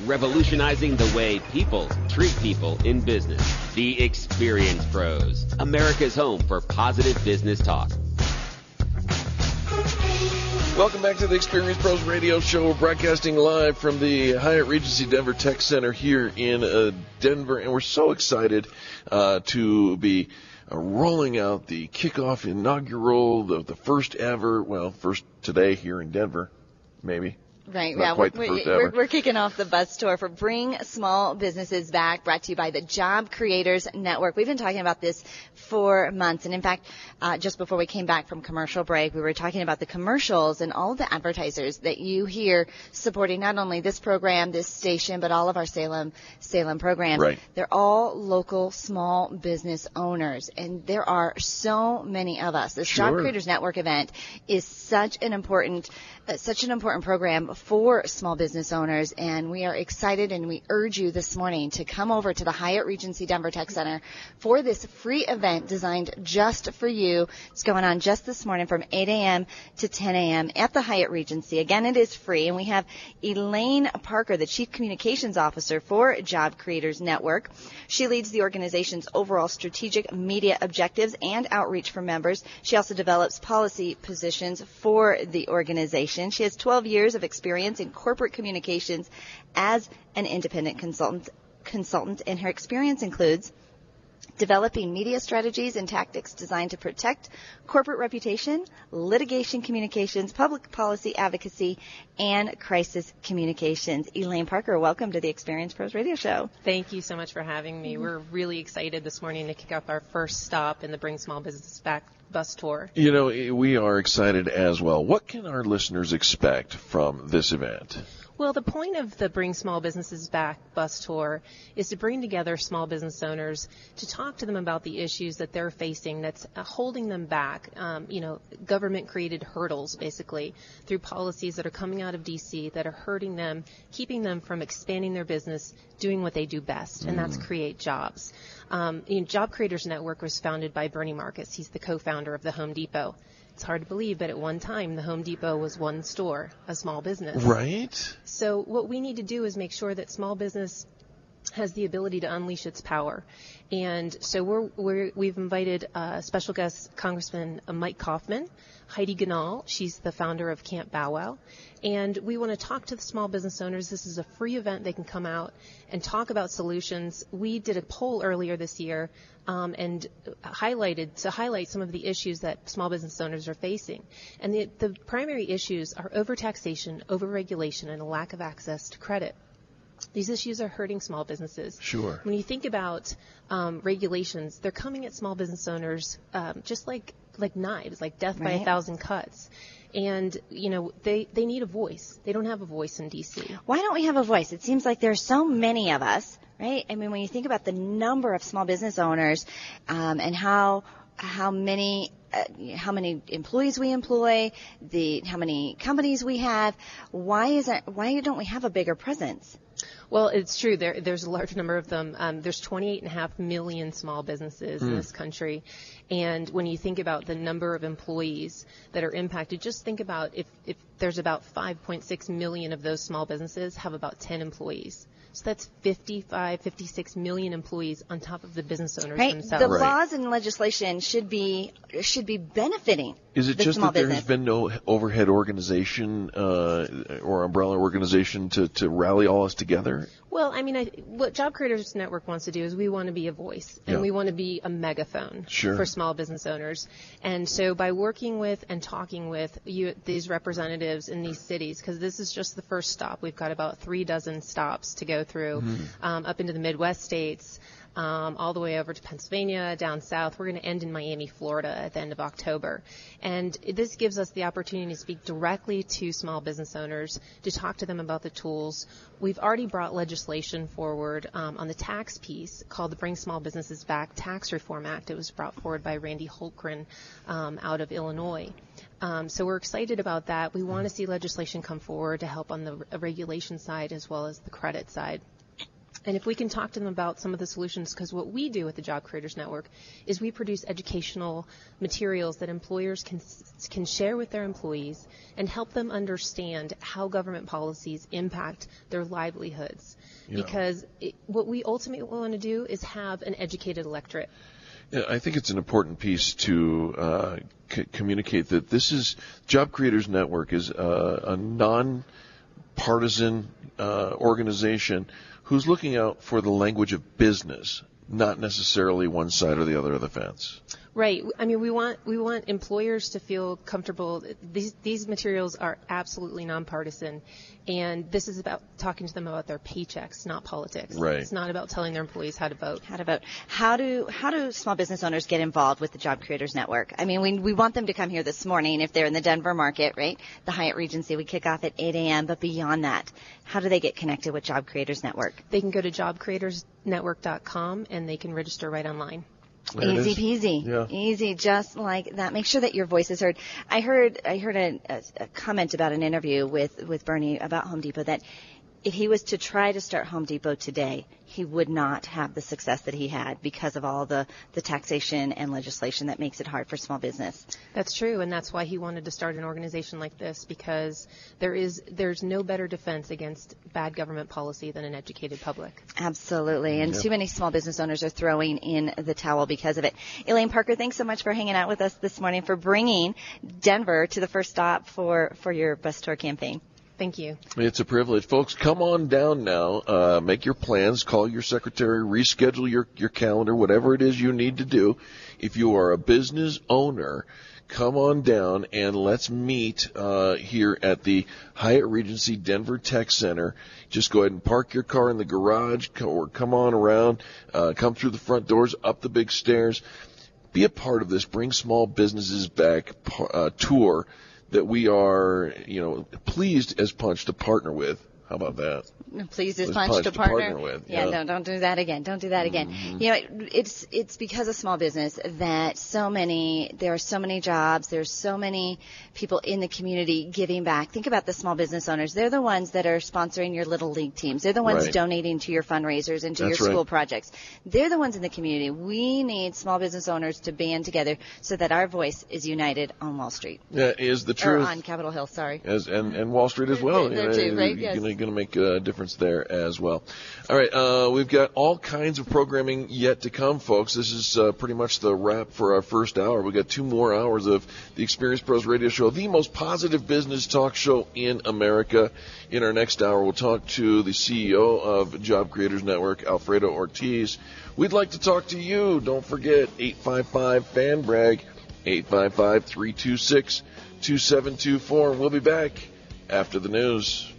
revolutionizing the way people treat people in business. The Experience Pros, America's home for positive business talk. Welcome back to the Experience Pros radio show. We're broadcasting live from the Hyatt Regency Denver Tech Center here in Denver, and we're so excited to be rolling out the kickoff inaugural, the first ever, first today here in Denver, maybe. Right, yeah, we're kicking off the bus tour for Bring Small Businesses Back, brought to you by the Job Creators Network. We've been talking about this for months, and in fact, just before we came back from commercial break, we were talking about the commercials and all of the advertisers that you hear supporting not only this program, this station, but all of our Salem programs. Right. They're all local small business owners, and there are so many of us. This Job Creators Network event is such an important program for small business owners, and we are excited, and we urge you this morning to come over to the Hyatt Regency Denver Tech Center for this free event designed just for you. It's going on just this morning from 8 a.m. to 10 a.m. at the Hyatt Regency. Again, it is free, and we have Elaine Parker, the Chief Communications Officer for Job Creators Network. She leads the organization's overall strategic media objectives and outreach for members. She also develops policy positions for the organization. She has 12 years of experience in corporate communications as an independent consultant, and her experience includes developing media strategies and tactics designed to protect corporate reputation, litigation communications, public policy advocacy, and crisis communications. Elaine Parker, welcome to the Experience Pros Radio Show. Thank you so much for having me. We're really excited this morning to kick off our first stop in the Bring Small Business Back bus tour. You know, we are excited as well. What can our listeners expect from this event? Well, the point of the Bring Small Businesses Back bus tour is to bring together small business owners to talk to them about the issues that they're facing that's holding them back, government-created hurdles, basically, through policies that are coming out of D.C. that are hurting them, keeping them from expanding their business, doing what they do best, and that's create jobs. Job Creators Network was founded by Bernie Marcus. He's the co-founder of the Home Depot. It's hard to believe, but at one time, the Home Depot was one store, a small business. Right. So what we need to do is make sure that small business has the ability to unleash its power. And so we've invited special guest Congressman Mike Kaufman, Heidi Ganal. She's the founder of Camp Bow Wow. And we want to talk to the small business owners. This is a free event. They can come out and talk about solutions. We did a poll earlier this year and highlight some of the issues that small business owners are facing. And the primary issues are overtaxation, overregulation, and a lack of access to credit. These issues are hurting small businesses. Sure. When you think about regulations, they're coming at small business owners just like knives, like death by 1,000 cuts. And, they need a voice. They don't have a voice in D.C. Why don't we have a voice? It seems like there's so many of us, right? I mean, when you think about the number of small business owners and how many employees we employ, how many companies we have, why don't we have a bigger presence? Well, it's true. There's a large number of them. There's 28.5 million small businesses in this country. And when you think about the number of employees that are impacted, just think about if there's about 5.6 million of those small businesses have about 10 employees. So that's 56 million employees on top of the business owners themselves. The laws and legislation should be benefiting. Is it just that there has been no overhead organization or umbrella organization to rally all us together? Well, I mean, what Job Creators Network wants to do is we want to be a voice, and we want to be a megaphone for small business owners. And so by working with and talking with these representatives in these cities, because this is just the first stop, we've got about 36 stops to go through up into the Midwest states, all the way over to Pennsylvania, down south. We're going to end in Miami, Florida at the end of October. And this gives us the opportunity to speak directly to small business owners, to talk to them about the tools. We've already brought legislation forward on the tax piece called the Bring Small Businesses Back Tax Reform Act. It was brought forward by Randy Holtgren out of Illinois. So we're excited about that. We want to see legislation come forward to help on the regulation side as well as the credit side. And if we can talk to them about some of the solutions, because what we do with the Job Creators Network is we produce educational materials that employers can share with their employees and help them understand how government policies impact their livelihoods. Yeah. Because what we ultimately want to do is have an educated electorate. Yeah, I think it's an important piece to communicate that this is Job Creators Network is a non-partisan organization who's looking out for the language of business, not necessarily one side or the other of the fence. Right. I mean, we want employers to feel comfortable. These materials are absolutely nonpartisan, and this is about talking to them about their paychecks, not politics. Right. It's not about telling their employees how to vote. How do small business owners get involved with the Job Creators Network? I mean, we want them to come here this morning if they're in the Denver market, right? The Hyatt Regency. We kick off at 8 a.m. But beyond that, how do they get connected with Job Creators Network? They can go to jobcreatorsnetwork.com and they can register right online. Easy peasy. Yeah. Easy, just like that. Make sure that your voice is heard. I heard a comment about an interview with Bernie about Home Depot that if he was to try to start Home Depot today, he would not have the success that he had because of all the taxation and legislation that makes it hard for small business. That's true, and that's why he wanted to start an organization like this, because there's no better defense against bad government policy than an educated public. Absolutely, and too many small business owners are throwing in the towel because of it. Elaine Parker, thanks so much for hanging out with us this morning, for bringing Denver to the first stop for your bus tour campaign. Thank you. It's a privilege. Folks, come on down now. Make your plans. Call your secretary. Reschedule your calendar, whatever it is you need to do. If you are a business owner, come on down and let's meet here at the Hyatt Regency Denver Tech Center. Just go ahead and park your car in the garage or come on around. Come through the front doors, up the big stairs. Be a part of this Bring Small Businesses Back tour that we are, pleased as Punch to partner with. How about that? Pleased as Punch to partner with. Yeah, no, don't do that again. Don't do that again. It's because of small business that there are so many jobs, there's so many people in the community giving back. Think about the small business owners. They're the ones that are sponsoring your little league teams. They're the ones donating to your fundraisers and to your school projects. They're the ones in the community. We need small business owners to band together so that our voice is united on Wall Street. Yeah, is the truth. Or on Capitol Hill, sorry. And Wall Street as well. There too, right? Yes. Going to make a difference there as well. All right, we've got all kinds of programming yet to come, folks. This is pretty much the wrap for our first hour. We've got 2 more hours of the Experience Pros Radio Show, the most positive business talk show in America. In our next hour, we'll talk to the CEO of Job Creators Network, Alfredo Ortiz. We'd like to talk to you. Don't forget, 855-FAN-BRAG, 855-326-2724. And we'll be back after the news.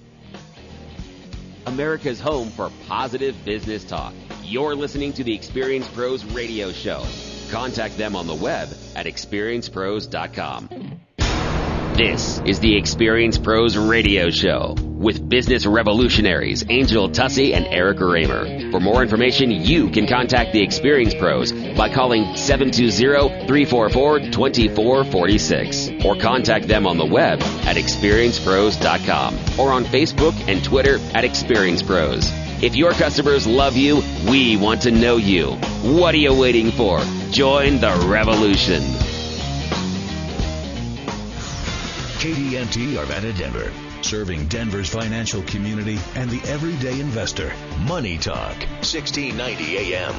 America's home for positive business talk. You're listening to the Experience Pros Radio Show. Contact them on the web at experiencepros.com. This is the Experience Pros Radio Show with business revolutionaries Angel Tussey and Eric Raymer. For more information, you can contact the Experience Pros by calling 720-344-2446 or contact them on the web at experiencepros.com or on Facebook and Twitter at Experience Pros. If your customers love you, we want to know you. What are you waiting for? Join the revolution. KDNT Arvada Denver, serving Denver's financial community and the everyday investor. Money Talk, 1690 AM.